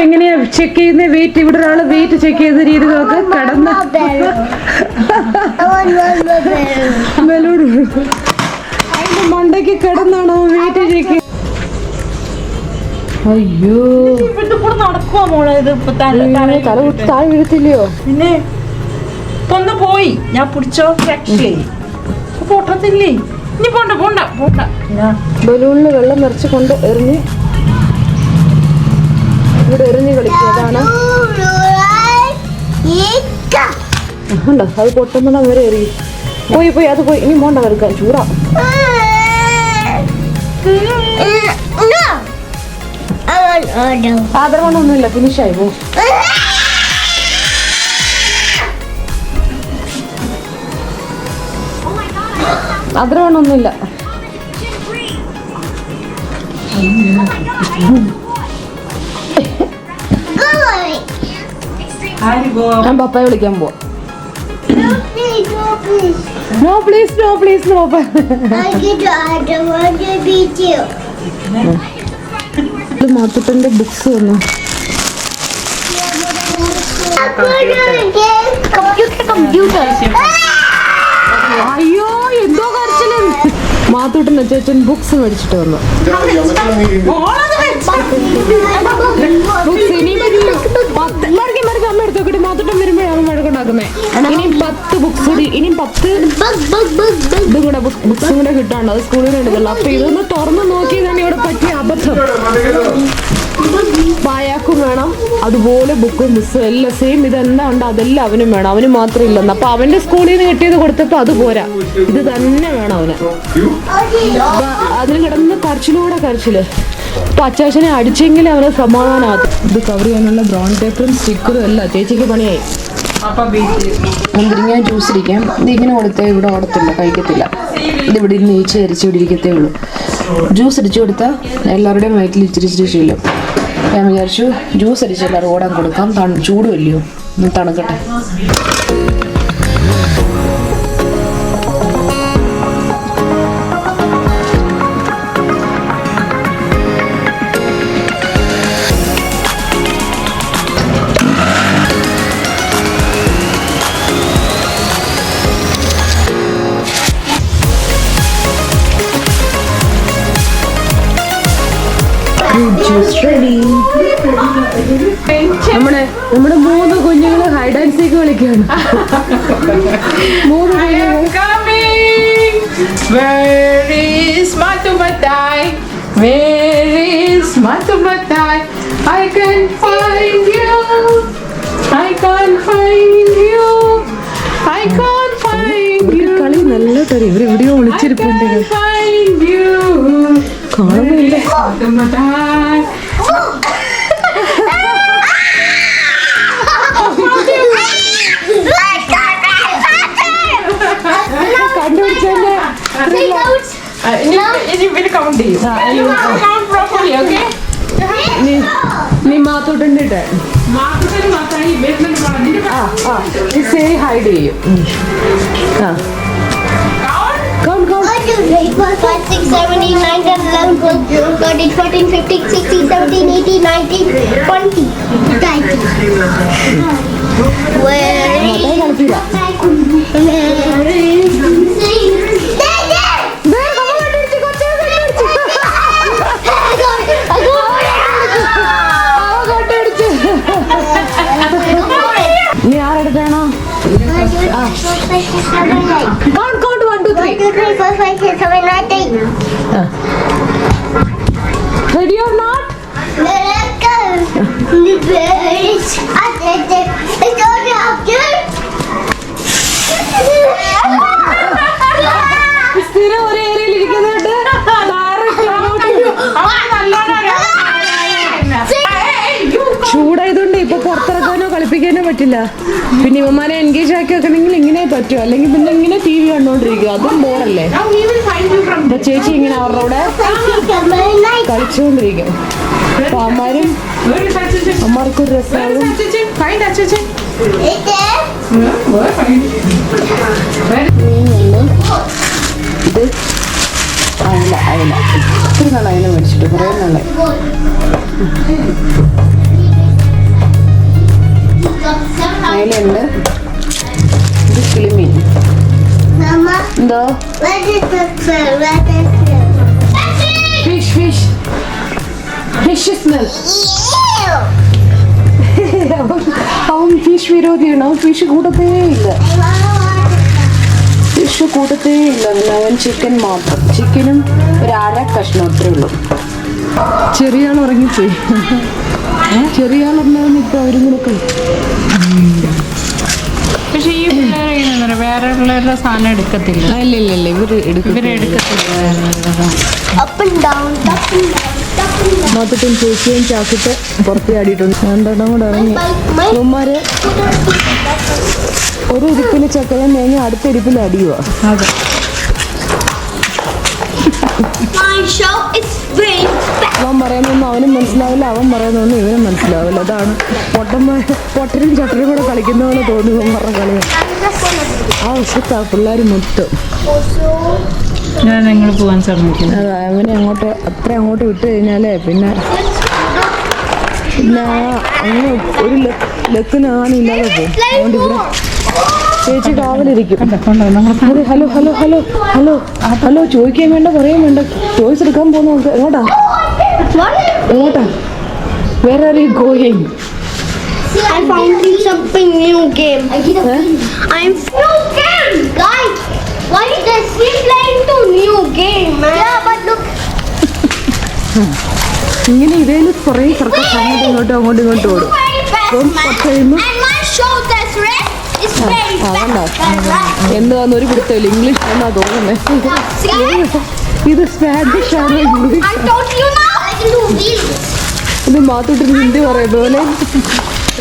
എങ്ങനെയാ ചെക്ക് ചെയ്യുന്ന വെയിറ്റ്? ഇവിടെ ഒരാള് വെയിറ്റ് ചെക്ക് ചെയ്ത രീതി നോക്ക്. കടന്ന ബലൂൺ അതിന്റെ മണ്ടയ്ക്ക് കിടന്നാണോ വെയിറ്റ് ചെക്ക്? അയ്യോ നടക്കുവാ മോളെ, ഇത് തല കുത്തി താഴെ വീഴത്തില്ലയോ? പിന്നെ ഒന്ന് പോയി ഞാൻ പിടിച്ചോ രക്ഷേ പൊട്ടത്തില്ലേ. ഇനി പോണ്ട പോണ്ട പോണ്ട. ബലൂണില് വെള്ളം നിറച്ച് കൊണ്ട് എറിഞ്ഞ് ഇവിടെ എറിഞ്ഞ് കളിക്കുക. അതാണ് ഉണ്ടോ? അത് പൊട്ടുമ്പോൾ വരെ എറിയും. പോയി പോയി അത് പോയി. ഇനി പോണ്ട വെറുക്കാൻ ചൂടാ. ആദരവൊന്നുമില്ല, ഫിനിഷായി പോ. ആദരവൊന്നുമില്ല. ഞാൻ പപ്പയെ വിളിക്കാൻ പോവാ. No please no please no. മാത്തുട്ടന്റെ ബുക്സ് വന്നു. അയ്യോ എന്തോ കരച്ചില്. മാത്തൂട്ടൻ ചേച്ചൻ ബുക്സ് മേടിച്ചിട്ട് വന്നു. അമ്മ എടുത്തോട്ടെ. മാത്തൂട്ടൻ വരുമ്പോഴാണ് മഴക്കുണ്ടാക്കുന്നേ. ഇനിയും 10 ബുക്സ് കൂടി, ഇനിയും 10 ഇതും കൂടെ ബുക്സും കൂടെ കിട്ടാണ്ട്. അത് സ്കൂളിൽ എടുക്കല്ലോ. അപ്പൊ ഇതൊന്ന് തുറന്ന് നോക്കിയതാണ് ഇവിടെ പറ്റിയ അബദ്ധം. പായാക്കും വേണം, അതുപോലെ ബുക്കും പുസ്തകം എല്ലാം സെയിം. ഇതെന്താ ഉണ്ട് അതെല്ലാം അവനും വേണം. അവന് മാത്രം ഇല്ലെന്ന്. അപ്പൊ അവന്റെ സ്കൂളിൽ നിന്ന് കിട്ടിയത് കൊടുത്തപ്പോ അത് പോരാ, ഇത് തന്നെ വേണം അവന്. അതിന് കിടന്ന് കരച്ചിലൂടെ കരച്ചില്. അപ്പൊ അച്ചാച്ചനെ അടിച്ചെങ്കിലും അവന് സമാധാനമാകും. ഇത് കവർ ചെയ്യാനുള്ള ബ്രൗൺ പേപ്പറും സ്റ്റിക്കറും എല്ലാം ചേച്ചിക്ക് പണിയായി. മുന്തിരിങ്ങ ജ്യൂസ് ഇരിക്കാം. ഇതിങ്ങനെ കൊടുത്തേ ഇവിടെ ഓടത്തില്ല, കഴിക്കത്തില്ല. ഇതിവിടെ ഇരുന്ന് ഈച്ച് അരിച്ച് ഇവിടെ ഇരിക്കത്തേ ഉള്ളൂ. ജ്യൂസ് അടിച്ചു കൊടുത്താൽ എല്ലാവരുടെയും വയറ്റിൽ ഇച്ചിരി ഇച്ചിരി ശീലം. ഞാൻ വിചാരിച്ചു ജ്യൂസ് അടിച്ച് എല്ലാവരും ഓടാൻ കൊടുക്കാം. ചൂടുമല്ലയോ, ഒന്ന് തണുക്കട്ടെ. നമ്മുടെ 3 കുഞ്ഞുങ്ങള് ഹൈഡ് ആൻഡ് സീക്ക് കളിക്കുകയാണ്. 3 Where is Matumatai? Where is Matumatai? I can't find you. I can't find you. I can't find you. കളി നല്ല കളി. ഇവരെവിടെയോ വിളിച്ചിരിപ്പുണ്ട്. Find you. കാണുന്നില്ല. Matumatai. കണ്ടുപിടിച്ചല്ലേ. നീ മാത്തോട്ടുണ്ട് ഹൈഡ് ചെയ്യും. Count. 5, 6, 7, 8, 9, 10, 11, 12, 13, 14, 15, 16, 17, 18, 19, 20, 30. Where is നീ ആരെടുത്താണോ? Count 1, 2, 3. 1, 2, 3, 4, 5, 6, 7, 8, 9. Ready or not? സ്ഥിരം ഒരു ഏരിയയിൽ ഇരിക്കുന്നുണ്ട്. ചൂടായതുകൊണ്ട് ഇപ്പൊ പുറത്തിറക്കാനോ കളിപ്പിക്കാനോ പറ്റില്ല. പിന്നെ ഇവന്മാരെ എൻഗേജ് ആക്കി വെക്കണമെങ്കിൽ ഇങ്ങനെ പറ്റുമോ, അല്ലെങ്കിൽ പിന്നെ ഇങ്ങനെ TV കണ്ടോണ്ടിരിക്കും. അതും ബോറല്ലേ. അപ്പൊ ചേച്ചി ഇങ്ങനെ അവരുടെ കൂടെ കളിച്ചുകൊണ്ടിരിക്കും. അപ്പൊ അമ്മമാർക്കൊരു രസമാകും. ഇത് അയല ഒത്തിരി നാളെ അയല മേടിച്ചിട്ട് കുറേ നാളെ. അയലുണ്ട്, ഇത് കിളിമീൻ. Mama, എന്തോ what is the smell? What is the fish smell. Ew! അവൻ ഫിഷ് വിരോധിയാണ്. അവൻ ഫിഷ് കൂട്ടത്തേ ഇല്ല, ഫിഷ് കൂട്ടത്തേ ഇല്ല. അവൻ ചിക്കൻ മാത്രം, ചിക്കനും ഒരു അര കഷ്ണം അത്രേ ഉള്ളൂ. ചെറിയ ആൾ ഉറങ്ങിപ്പോയി. ചെറിയ ആൾ ഉറങ്ങാൻ ഇപ്പൊ അവരും കൂടെ. പക്ഷെ ഈ പിള്ളേരെ എങ്ങനെയാ വേറെ പിള്ളേരുടെ സാധനം എടുക്കത്തില്ല. ഇല്ല ഇവര് ഇവരെടുക്കത്തില്ല. Up and down, up and down, up and down. മാത്രം ചേച്ചിയും ചാക്കിട്ട് പുറത്ത് ചാടിയിട്ടുണ്ട്. രണ്ടെണ്ണം കൂടെ ഇറങ്ങി. My ഇവന്മാര് ഒരു ഇരിപ്പിൽ ചക്കരം കഴിഞ്ഞ് അടുത്ത ഇരിപ്പിൽ അടിയുക. അതെ. show is very fast. അവൻ പറയുന്നൊന്നും അവനും മനസ്സിലാവില്ല, അവൻ പറയുന്നൊന്നും ഇവനും മനസ്സിലാവില്ല. അതാണ് പൊട്ടരും ചട്ടരും കൂടെ കളിക്കുന്ന പോലെ തോന്നുന്നു ഇവന്മാരുടെ കളി. ആ വശത്താ പിള്ളേർ മൊത്തം. ഞാൻ നിങ്ങൾ പോകാൻ ശ്രമിക്കുന്നു. അതെ, അവനെ അങ്ങോട്ട് അത്ര അങ്ങോട്ട് വിട്ട് കഴിഞ്ഞാലേ പിന്നെ അങ്ങ് ഒരു ലക്കിനാണ് ഇല്ലാതെ പോകും. അതുകൊണ്ട് ഇവിടെ ചേച്ചി കാവലിരിക്കും. Hello hello hello hello hello ചോദിക്കാൻ വേണ്ട, പറയാൻ വേണ്ട. ചോയ്സ് എടുക്കാൻ പോകുന്ന നമുക്ക് എങ്ങോട്ടാ എങ്ങോട്ടാ? Where are you going? I found something new game. I'm new game, guys. Why does he playing to new game, man? Yeah, but look. ഇങ്ങനെ ഇതേല് കുറേ സർക്കസ് അങ്ങോട്ടും ഇങ്ങോട്ടും ഓടും. Very fast, Then man. And my shoulders red is very fast. എന്താന്ന് ഒരു പിടുത്തമില്ല. English എന്നാ തോന്നുന്നത്. See? ഇത് സ്പാനിഷ് ആണ്, English. I told you now. I can do wheels. ഇത് മാത്തൂട്ടിന് ഹിന്ദി പറയുന്ന പോലെ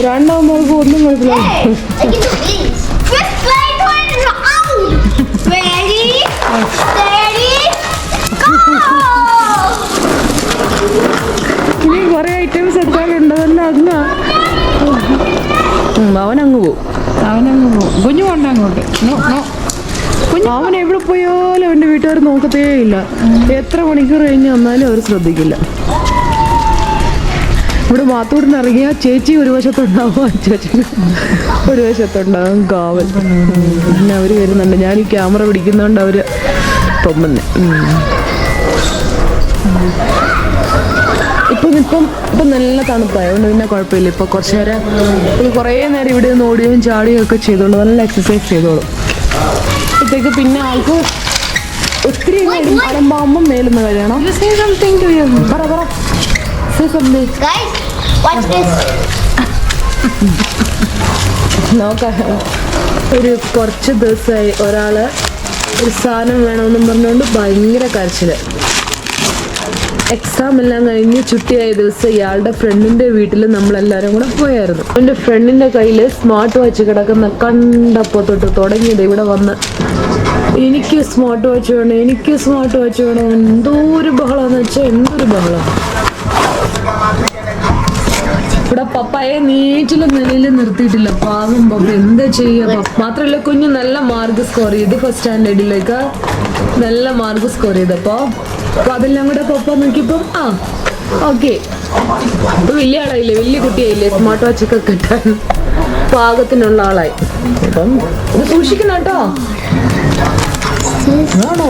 രണ്ടാമത് ഒന്നും മനസ്സിലാവും. Hey, I can do wheels. Just slide one round. Ready? Steady? Go! ഇനി കുറെ ഐറ്റംസ് എടുക്കാനുണ്ട്. അല്ല അങ്ങ് അവനങ്ങ് പോവും. അവനങ്ങ് പോകും. കുഞ്ഞു കൊണ്ട അങ്ങോട്ട്. അവൻ എവിടെ പോയാലും അവൻ്റെ വീട്ടുകാർ നോക്കത്തേ ഇല്ല. എത്ര മണിക്കൂർ കഴിഞ്ഞ് വന്നാലും അവർ ശ്രദ്ധിക്കില്ല. ഇവിടെ മാത്തൂടിന് ഇറങ്ങിയ ചേച്ചി ഒരു വശത്തുണ്ടാവും, ചേച്ചി ഒരു വശത്തുണ്ടാവും കാവൽ. പിന്നെ അവർ വരുന്നുണ്ട്. ഞാൻ ഈ ക്യാമറ പിടിക്കുന്നതുകൊണ്ട് അവർ പൊമ്മുന്നെ. ഇപ്പം നല്ല തണുപ്പായി, അതുകൊണ്ട് പിന്നെ കുഴപ്പമില്ല. ഇപ്പോൾ കുറച്ച് നേരം കുറേ നേരം ഇവിടെ നിന്ന് ഓടുകയും ചാടുകയും ഒക്കെ ചെയ്തോളൂ. നല്ല എക്സസൈസ് ചെയ്തോളൂ. ഇപ്പോഴത്തേക്ക് പിന്നെ ആൾക്ക് ഒത്തിരി അലമ്പാകുമ്പം മേലുന്ന് കഴിയണം. പറ Guys, watch this. നോക്കാം. കുറച്ച് ദിവസമായി ഒരാള് ഒരു സാധനം വേണമെന്നും പറഞ്ഞുകൊണ്ട് ഭയങ്കര കരച്ചില്. എക്സാം എല്ലാം കഴിഞ്ഞ് ചുട്ടിയായ ദിവസം ഇയാളുടെ ഫ്രണ്ടിന്റെ വീട്ടിൽ നമ്മളെല്ലാവരും കൂടെ പോയായിരുന്നു. എൻ്റെ ഫ്രണ്ടിന്റെ കയ്യിൽ സ്മാർട്ട് വാച്ച് കിടക്കുന്ന കണ്ടപ്പോൾ തൊട്ട് തുടങ്ങിയത് ഇവിടെ വന്ന് എനിക്ക് സ്മാർട്ട് വാച്ച് വേണം, എനിക്ക് സ്മാർട്ട് വാച്ച് വേണം. എന്തോ ഒരു ബഹളമെന്ന് വെച്ചാൽ എന്തൊരു ബഹളം. ഇവിടെ പപ്പായെ നീറ്റിലും നിലയിൽ നിർത്തിയിട്ടില്ല. പാവം പപ്പ എന്താ ചെയ്യുക. മാത്രമല്ല കുഞ്ഞ് നല്ല മാർക്ക് സ്കോർ ചെയ്ത് ഫസ്റ്റ് സ്റ്റാൻഡേർഡിലേക്ക് നല്ല മാർക്ക് സ്കോർ ചെയ്തപ്പോൾ അതെല്ലാം കൂടെ പപ്പ നോക്കിയപ്പം ഓക്കെ ഇപ്പൊ വലിയ ആളായില്ലേ, വലിയ കുട്ടിയായില്ലേ, സ്മാർട്ട് വാച്ചൊക്കെ കിട്ടാൻ പാകത്തിനുള്ള ആളായി. അപ്പം ഇത് സൂക്ഷിക്കണം കേട്ടോ. ആണോ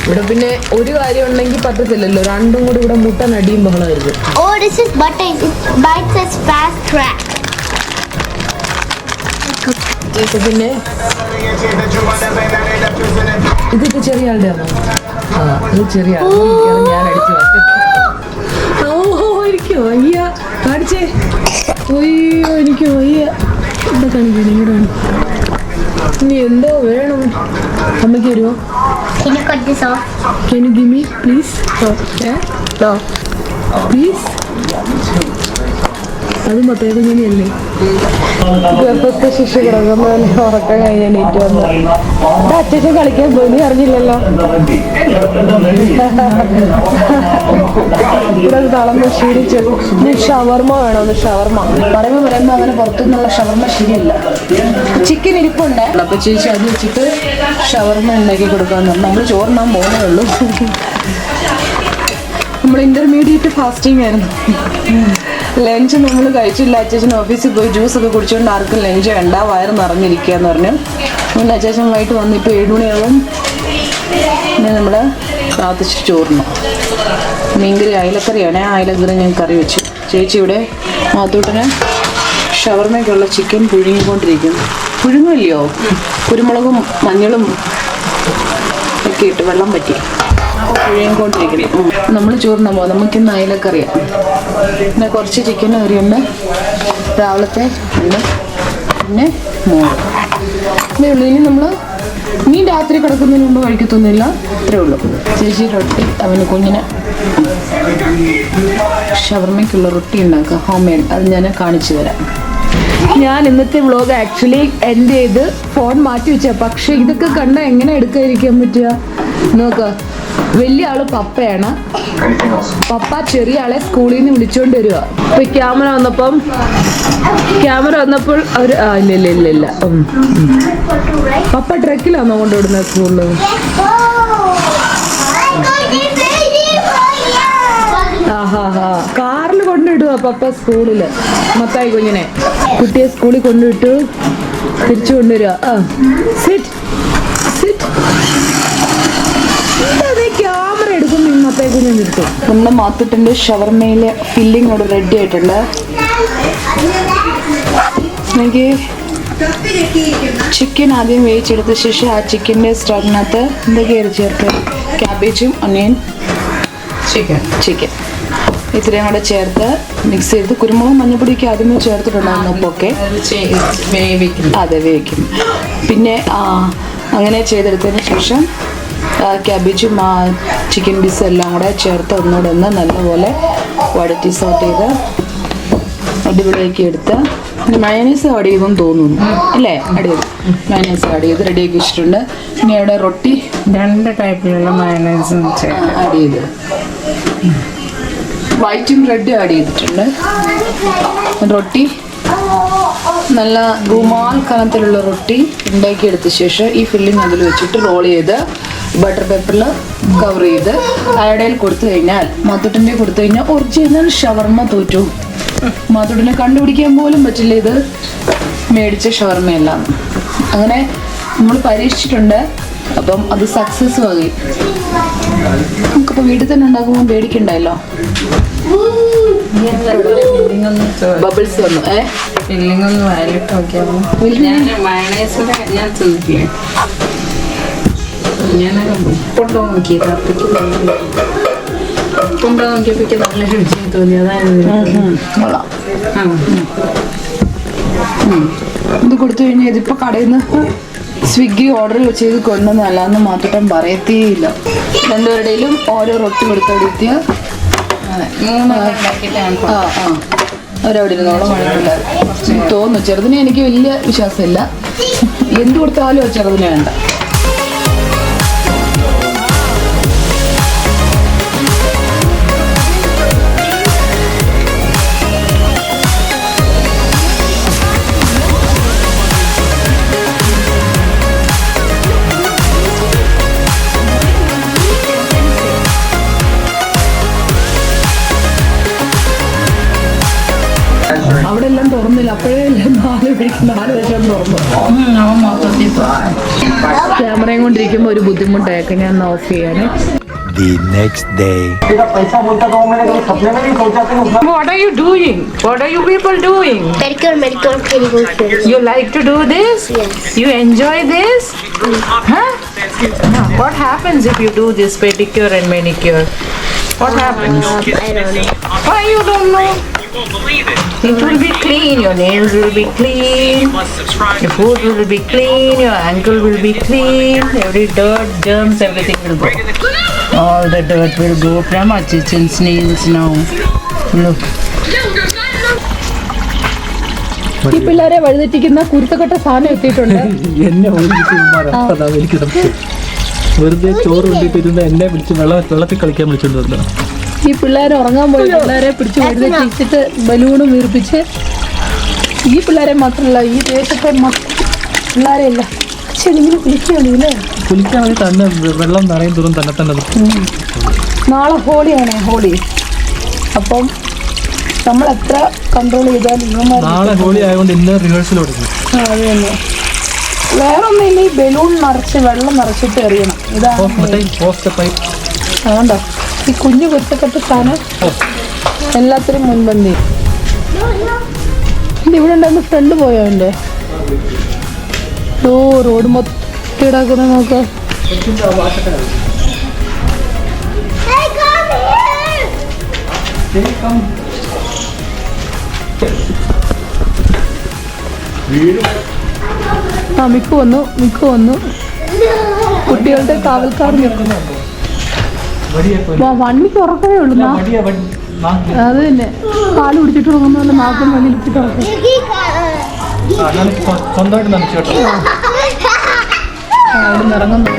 ഇവിടെ പിന്നെ ഒരു കാര്യം ഉണ്ടെങ്കിൽ പറ്റത്തില്ലല്ലോ, രണ്ടും കൂടി ഇവിടെ മുട്ടൻ അടിയും ബഹളമായിരിക്കും. Oh, this is button. It bites us fast track. പിന്നെ ഇതൊക്കെ ചെറിയ ആളുടെ ആണോ? ഇത് ചെറിയ ആൾ. ഞാൻ അടിച്ചു മാറ്റും. ഓ എനിക്ക് വയ്യ, കാണിച്ചേ. അയ്യോ എനിക്ക് വയ്യ. എന്താ കാണിക്കണം ഇങ്ങോട്ടാണ്. ഇനി എന്തോ വേണം. അമ്മയ്ക്ക് വരുമോ? Can you cut this off? Can you give me please? No. Please. അത് മറ്റേ കുഞ്ഞിനെയല്ലേ ഗർഭത്തെ ശിശ കിടക്കുന്നതല്ലേ ഉറക്കം കഴിഞ്ഞ് എണീറ്റ് വന്ന് അച്ഛൻ കളിക്കാൻ പോയി. നീ അറിഞ്ഞില്ലല്ലോ. ഇവിടെ തളർന്ന് ക്ഷീണിച്ചു. നീ ഷവർമ വേണമെന്ന്. ഷവർമ പറയുമ്പോൾ അങ്ങനെ പുറത്തുനിന്നുള്ള ഷവർമ ശരിയല്ല. ചിക്കൻ ഇരിപ്പുണ്ട്. അപ്പൊ ചേച്ചി അത് വെച്ചിട്ട് ഷവർമ ഉണ്ടാക്കി കൊടുക്കാന്ന് പറഞ്ഞു. നമ്മൾ ചോറിനാൻ പോകുന്നേ ഉള്ളൂ. നമ്മൾ ഇന്റർമീഡിയറ്റ് ഫാസ്റ്റിംഗ് ആയിരുന്നു. ലഞ്ച് നമ്മൾ കഴിച്ചില്ല. അച്ഛൻ ഓഫീസിൽ പോയി ജ്യൂസൊക്കെ കുടിച്ചുകൊണ്ട് ആർക്കും ലഞ്ച് വേണ്ട, വയറ് നിറഞ്ഞിരിക്കുക എന്ന് പറഞ്ഞു. പിന്നെ അച്ഛൻ വൈകിട്ട് വന്ന് ഇപ്പോൾ 7 മണിയാവും. പിന്നെ നമ്മൾ പ്രാർത്ഥിച്ച് ചോറിനു മീൻകറി അയലക്കറിയാണ്. അയലക്കറി ഞാൻ കറി വെച്ചു. ചേച്ചി ഇവിടെ മാത്തൂട്ടിന് ഷവർമയ്ക്കുള്ള ചിക്കൻ പുഴുങ്ങിക്കൊണ്ടിരിക്കുന്നു. പുഴുങ്ങില്ലയോ? കുരുമുളകും മഞ്ഞളും ഒക്കെ ഇട്ട് വെള്ളം പറ്റി പുഴുങ്ങിക്കൊണ്ടിരിക്കുന്നു. നമ്മൾ ചോറിനാൻ പോകാം. നമുക്കിന്ന് അയലക്കറിയാണ്. പിന്നെ കുറച്ച് ചിക്കൻ കറിയുണ്ട്, രാവിലത്തെ ഉണ്ട്, പിന്നെ മോള് ഇതേ ഉള്ളൂ. ഇനി നമ്മൾ മീൻ രാത്രി കിടക്കുന്നതിന് മുമ്പ് കഴിക്കത്തൊന്നുമില്ല. ഇത്രേ ഉള്ളൂ. ചേച്ചി റൊട്ടി അവന് കുഞ്ഞിന് ഷവർമയ്ക്കുള്ള റൊട്ടി ഉണ്ടാക്കുക, ഹോം മെയ്ഡ്. അത് ഞാൻ കാണിച്ചു തരാം. ഞാൻ ഇന്നത്തെ വ്ളോഗ് ആക്ച്വലി എൻ്റെ ചെയ്ത് ഫോൺ മാറ്റി വെച്ച, പക്ഷെ ഇതൊക്കെ കണ്ട എങ്ങനെ എടുക്കാതിരിക്കാൻ പറ്റുക? നോക്കുക, വലിയ ആള് പപ്പയാണ്. പപ്പ ചെറിയ ആളെ സ്കൂളിൽ നിന്ന് വിളിച്ചോണ്ട് വരിക. ഇപ്പൊ ക്യാമറ വന്നപ്പോൾ അവർ ഇല്ല പപ്പ ട്രക്കിലാണോ കൊണ്ടുവിടുന്നത് സ്കൂളിൽ? കാറിൽ കൊണ്ടുവിടുക പപ്പ സ്കൂളില്. മത്തായി കുഞ്ഞിനെ കുട്ടിയെ സ്കൂളിൽ കൊണ്ടുവിട്ടു തിരിച്ചു കൊണ്ടുവരിക. ക്യാമറ എടുക്കുമ്പോൾ മത്തായി കുഞ്ഞിനെ നിർത്തും. നമ്മുടെ മാത്തുട്ടിന്റെ ഷവർമയിലെ ഫില്ലിംഗ് അവിടെ റെഡി ആയിട്ടുണ്ട്. എനിക്ക് ചിക്കൻ ആദ്യം വേവിച്ചെടുത്ത ശേഷം ആ ചിക്കൻ്റെ സ്റ്റോക്കിനകത്ത് എന്തൊക്കെയാണ് ചേർത്ത്? ക്യാബേജും ഒനിയൻ, ചിക്കൻ ഇത്രയും കൂടെ ചേർത്ത് മിക്സ് ചെയ്ത് കുരുമുളകും മഞ്ഞപ്പൊടിയൊക്കെ ആദ്യമേ ചേർത്തിട്ടുണ്ടായിരുന്നു. ഉപ്പൊക്കെ അതെ വേവിക്കും. പിന്നെ അങ്ങനെ ചെയ്തെടുത്തതിന് ശേഷം ക്യാബേജും ചിക്കൻ പീസും എല്ലാം കൂടെ ചേർത്ത് ഒന്നുകൂടെ നല്ലപോലെ വഴറ്റി സോട്ട് ചെയ്ത് അടിപൊളിയാക്കി എടുത്ത് മയനീസ് ആഡ് ചെയ്തെന്ന് തോന്നുന്നു അല്ലേ? ആഡ് ചെയ്ത് മയനീസ് ആഡ് ചെയ്ത് റെഡിയാക്കി വെച്ചിട്ടുണ്ട്. ഇനി അവിടെ റൊട്ടി 2 ടൈപ്പിലുള്ള മയനൈസും ആഡ് ചെയ്ത് വൈറ്റും റെഡും ആഡ് ചെയ്തിട്ടുണ്ട്. റൊട്ടി നല്ല റുമാൽ കനത്തിലുള്ള റൊട്ടി ഉണ്ടാക്കിയെടുത്ത ശേഷം ഈ ഫില്ലിങ് അതിൽ വെച്ചിട്ട് റോൾ ചെയ്ത് ബട്ടർ പേപ്പറിൽ കവർ ചെയ്ത് അയടയിൽ കൊടുത്തു കഴിഞ്ഞാൽ, മാത്തുട്ടിൻ്റെ കൊടുത്തു കഴിഞ്ഞാൽ ഒറിജിനൽ ഷവർമ തോറ്റു. മാത്തുട്ടിനെ കണ്ടുപിടിക്കാൻ പോലും പറ്റില്ല ഇത് മേടിച്ച ഷവർമയെല്ലാം. അങ്ങനെ നമ്മൾ പരീക്ഷിച്ചിട്ടുണ്ട്. അപ്പം അത് സക്സസ് ആയി. നമുക്കിപ്പോൾ വീട്ടിൽ തന്നെ ഉണ്ടാക്കുമ്പോൾ പേടിക്കണ്ടല്ലോ. ബബിൾസ് വന്നു. ഫില്ലിംഗ് ഒന്ന് വയലിട്ട് നോക്കിയാൽ മയണൈസിന്റെ ഞാൻ തിന്നിട്ടില്ലേ, ഞാൻ കൊണ്ടു നോക്കി കൊണ്ടു നോക്കിയപ്പോ നല്ല രുചി തോന്നി. കൊള്ളാം. ഇത് കൊടുത്തു കഴിഞ്ഞാൽ ഇതിപ്പോ കടയിൽ നിന്ന് സ്വിഗ്ഗി ഓർഡർ ചെയ്ത് കൊണ്ടുവന്നല്ലാന്ന് മാറ്റിട്ടം പറയത്തേയില്ല. രണ്ടുപേരുടെയിലും ഓരോ റൊട്ടി കൊടുത്തെടുത്തിയ അവരവിടെ ഇരുന്നോളം വഴക്കില്ല തോന്നുന്നു. ചെറുതിനെ എനിക്ക് വലിയ വിശ്വാസമില്ല. എന്ത് കൊടുത്താലും ആ ചെറുതിനെ വേണ്ട. അവിടെ എല്ലാം തുറന്നില്ല. അപ്പോഴേ എല്ലാം 4 വർഷം തുറന്നു. ക്യാമറയും കൊണ്ടിരിക്കുമ്പോൾ ഒരു ബുദ്ധിമുട്ടായൊക്കെ ഞാൻ ഓഫ് ചെയ്യാണ്. The next day. What are you doing? What are you people doing? Medical. You like to do this? Yes. You enjoy this? Huh? What happens if you do this pedicure and manicure? What happens? I don't know. Why you don't know? It will be clean, your nails will be clean, your foot will be clean, your ankle will be clean, every dirt, germs, everything will go. All the dirt will go from Achichan's nails now. Look. ഈ പിള്ളേരെ വഴിതെറ്റിക്കുന്ന കുരുത്തക്കെട്ട സാധനം എത്തിയിട്ടുണ്ട്. എന്നെ വെറുതെ ചോറ് കൊണ്ടിട്ടിരുന്ന എന്നെ വിളിച്ച് വെള്ളത്തിൽ കളിക്കാൻ വിളിച്ചോണ്ട് വന്നു. ഈ പിള്ളേരെ ഉറങ്ങാൻ പോയി പിള്ളേരെ പിടിച്ച് വഴിതെറ്റിച്ചിട്ട് ബലൂണും വീർപ്പിച്ച്, ഈ പിള്ളേരെ മാത്രമല്ല ഈ ദേശത്തെ പിള്ളേരെ അല്ല ഇങ്ങനെ കുളിക്കുകയാണല്ലേ. കുളിക്കാണെങ്കിൽ തന്നെ വെള്ളം നിറയും തോറും തന്നെ നാളെ ഹോളിയാണ്. ഹോളി അപ്പം നമ്മൾ എത്ര കൺട്രോൾ ചെയ്താലും ഇവന്മാർ നാളെ ഹോളി ആയതുകൊണ്ട് ഇന്ന് റിഹേഴ്സൽ കൊടുക്കും. അത് തന്നെ. വേറെ ഒന്നില്ല, ഈ ബലൂൺ നിറച്ച് വെള്ളം നിറച്ചിട്ട് എറിയണം. ഇതാണ് അതുകൊണ്ടോ ഈ കുഞ്ഞു കുറ്റക്കെട്ട് സ്ഥാനം എല്ലാത്തിനും മുൻപന്തി. ഇവിടെ ഉണ്ടാകുന്ന ഫ്രണ്ട് പോയോ എൻ്റെ റോഡ് മൊത്തം കിടക്കുന്ന നോക്ക്. Hey, come here. ആ മിക്കു വന്നു കുട്ടികളുടെ കാവൽക്കാർ നിൽക്കുന്നു. വണ്ടിക്ക് ഉറക്കമേ ഉള്ളൂ. അത് തന്നെ പാല് കുടിച്ചിട്ട് ഉറങ്ങുന്ന പോലെ നാക്കും വെളിയിൽ ഇട്ടിട്ട് ഉറക്കും. സ്വന്തമായിട്ട് നനച്ചു കേട്ടോ. അവിടെ നിന്ന് ഇറങ്ങുന്നു.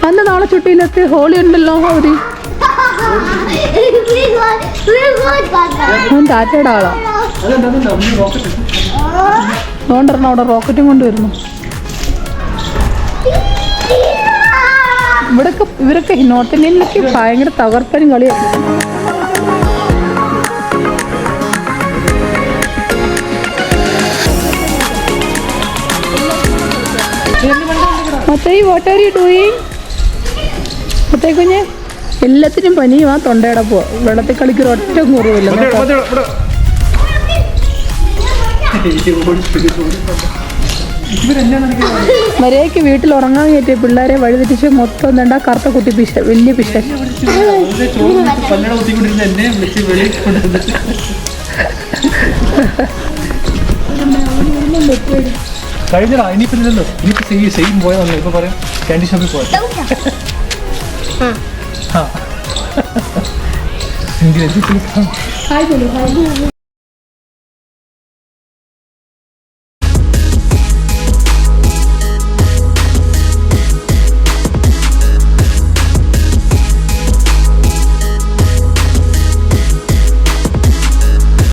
അന്ന് നാളെ ചുട്ടിയിലൊക്കെ ഹോളി ഉണ്ടല്ലോ. അവര് ടാറ്റയുടെ ആളാ. അതുകൊണ്ടിരണം അവിടെ റോക്കറ്റും കൊണ്ടുവരുന്നു. ഇവരൊക്കെ നോർത്ത് ഇന്ത്യയിലൊക്കെ ഭയങ്കര തകർപ്പനും കളിയാണ്. Mehta what are you doing? Mehta കുഞ്ഞ് എല്ലാത്തിനും പനിയും ആ തൊണ്ടയടപ്പോ. വെള്ളത്തിൽ കളിക്കൊരു ഒറ്റ കുറവില്ല. മര്യാദയ്ക്ക് വീട്ടിൽ ഉറങ്ങാൻ കയറ്റിയ പിള്ളേരെ വഴിതെറ്റിച്ച് മൊത്തം എന്താ കറുത്ത കുത്തി പിശ വലിയ പിശ. കഴിഞ്ഞടാ. ഇനിയിപ്പില്ലല്ലോ. ഇനിയിപ്പോ സെയിം പോയാൽ വന്നു. ഇപ്പൊ പറയാം ക്യാൻഡി ഷോപ്പിൽ പോയാൽ ആ